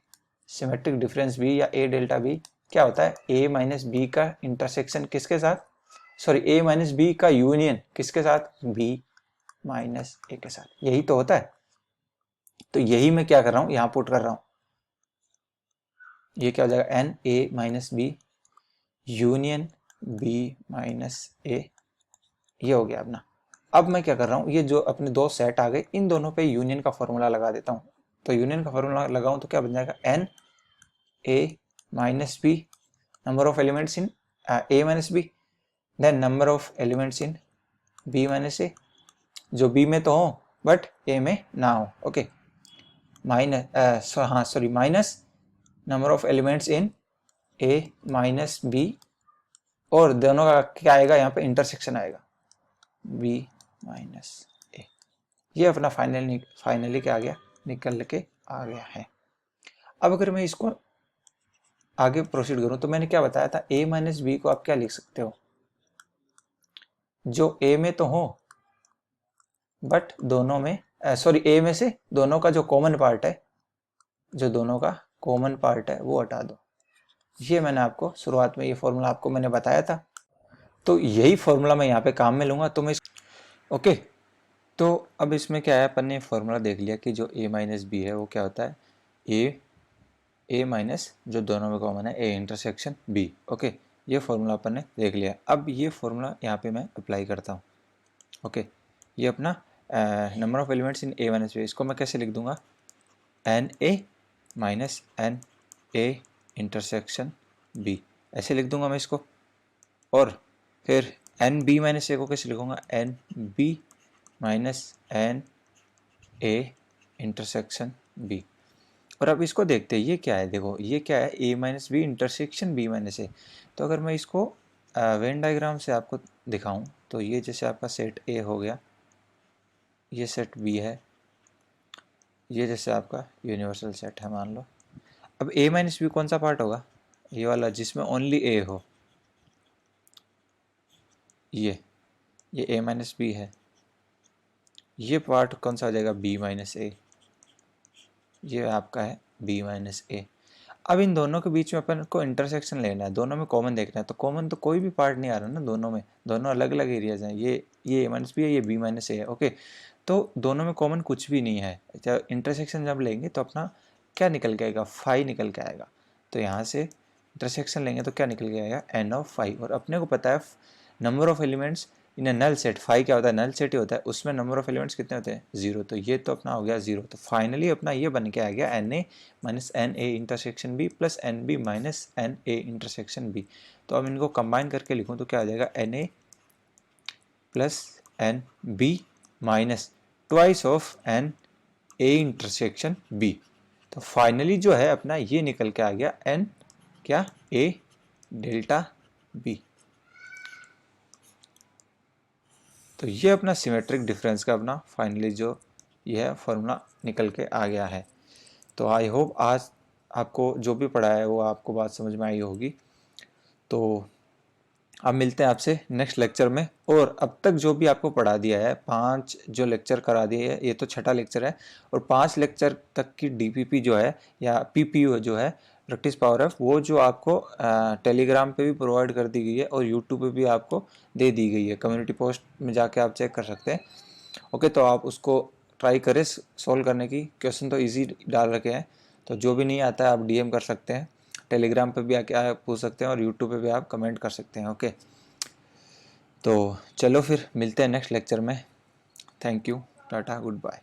सिमेट्रिक डिफरेंस बी या ए डेल्टा बी क्या होता है? ए माइनस बी का इंटरसेक्शन किसके साथ, सॉरी, ए माइनस बी का यूनियन किसके साथ? बी माइनस ए के साथ। यही तो होता है। तो यही मैं क्या कर रहा हूं, यहां पुट कर रहा हूं। ये क्या हो जाएगा? N A minus B union B minus A. ये हो गया अपना। अब मैं क्या कर रहा हूँ, ये जो अपने दो सेट आ गए, इन दोनों पे यूनियन का फॉर्मूला लगा देता हूँ। तो यूनियन का फॉर्मूला लगाऊं तो क्या बन जाएगा? N A minus B number of elements in A minus B, then number of elements in B minus A, जो बी में तो हो बट ए में ना हो। ओके, माइनस हाँ sorry minus number of elements in A minus B, और दोनों का क्या आएगा यहाँ पे? इंटरसेक्शन आएगा, बी माइनस ए। ये अपना फाइनली क्या आ गया? निकल के आ गया है। अब अगर मैं इसको आगे प्रोसीड करूं तो मैंने क्या बताया था? a माइनस बी को आप क्या लिख सकते हो? जो a में तो हो बट दोनों में, सॉरी, a में से दोनों का जो कॉमन पार्ट है, जो दोनों का कॉमन पार्ट है वो हटा दो। ये मैंने आपको शुरुआत में ये फॉर्मूला आपको मैंने बताया था, तो यही फॉर्मूला मैं यहाँ पे काम में लूंगा। तो मैं ओके, तो अब इसमें क्या है, अपन ने फॉर्मूला देख लिया कि जो a माइनस बी है वो क्या होता है? ए माइनस जो दोनों में कॉमन है ए इंटरसेक्शन बी। ओके, ये फॉर्मूला अपन ने देख लिया। अब ये फॉर्मूला यहाँ पे मैं अप्लाई करता हूँ। ओके, ये अपना number of elements in A minus B, इसको मैं कैसे लिख दूंगा? N A minus N A intersection B, ऐसे लिख दूंगा मैं इसको। और फिर एन बी माइनस ए को कैसे लिखूंगा? N B minus N A intersection B. और अब इसको देखते हैं, ये क्या है? देखो ये क्या है? A minus B intersection B minus A. तो अगर मैं इसको वेन डायग्राम से आपको दिखाऊं तो ये जैसे आपका सेट ए हो गया, ये सेट बी है, ये जैसे आपका यूनिवर्सल सेट है मान लो। अब ए माइनस बी कौन सा पार्ट होगा? ये वाला जिसमें ओनली ए हो, ये ए माइनस बी है। ये पार्ट कौन सा हो जाएगा? B minus A. ये आपका है बी माइनस ए। अब इन दोनों के बीच में अपन को इंटरसेक्शन लेना है, दोनों में कॉमन देखना है। तो कॉमन तो कोई भी पार्ट नहीं आ रहा ना दोनों में, दोनों अलग अलग एरियाज हैं। ये ए माइनस बी है, ये बी माइनस ए है। ओके, तो दोनों में कॉमन कुछ भी नहीं है। जब इंटरसेक्शन जब लेंगे तो अपना क्या निकल के आएगा? फाई निकल के आएगा। तो यहाँ से इंटरसेक्शन लेंगे तो क्या निकल के आएगा? N of phi. और अपने को पता है number of elements in null set, phi क्या होता है? नल सेट ही होता है, उसमें नंबर ऑफ एलिमेंट्स कितने होते हैं? जीरो। तो ये तो अपना हो गया जीरो। तो फाइनली अपना ये बन के आ गया N A minus N A intersection B plus N B minus N A intersection B. तो अब इनको कंबाइन करके लिखूं तो क्या आ जाएगा? N A plus N B minus twice of N A intersection B. तो फाइनली जो है अपना ये निकल के आ गया एन क्या? ए डेल्टा बी। तो ये अपना सिमेट्रिक डिफरेंस का अपना फाइनली जो यह फॉर्मूला निकल के आ गया है। तो आई होप आज आपको जो भी पढ़ा है वो आपको बात समझ में आई होगी। तो अब मिलते हैं आपसे नेक्स्ट लेक्चर में। और अब तक जो भी आपको पढ़ा दिया है, 5 जो लेक्चर करा दिए है, ये तो छठा लेक्चर है, और 5 लेक्चर तक की डीपीपी जो है या पीपीयू जो है, प्रैक्टिस पावर ऑफ, वो जो आपको टेलीग्राम पे भी प्रोवाइड कर दी गई है और यूट्यूब पे भी आपको दे दी गई है। कम्युनिटी पोस्ट में जाके आप चेक कर सकते हैं। ओके, तो आप उसको ट्राई करें सॉल्व करने की। क्वेश्चन तो ईजी डाल रखे हैं, तो जो भी नहीं आता है आप डीएम कर सकते हैं, टेलीग्राम पे भी आके आप पूछ सकते हैं और यूट्यूब पे भी आप कमेंट कर सकते हैं। ओके, तो चलो फिर मिलते हैं नेक्स्ट लेक्चर में। Thank you, tata, good bye.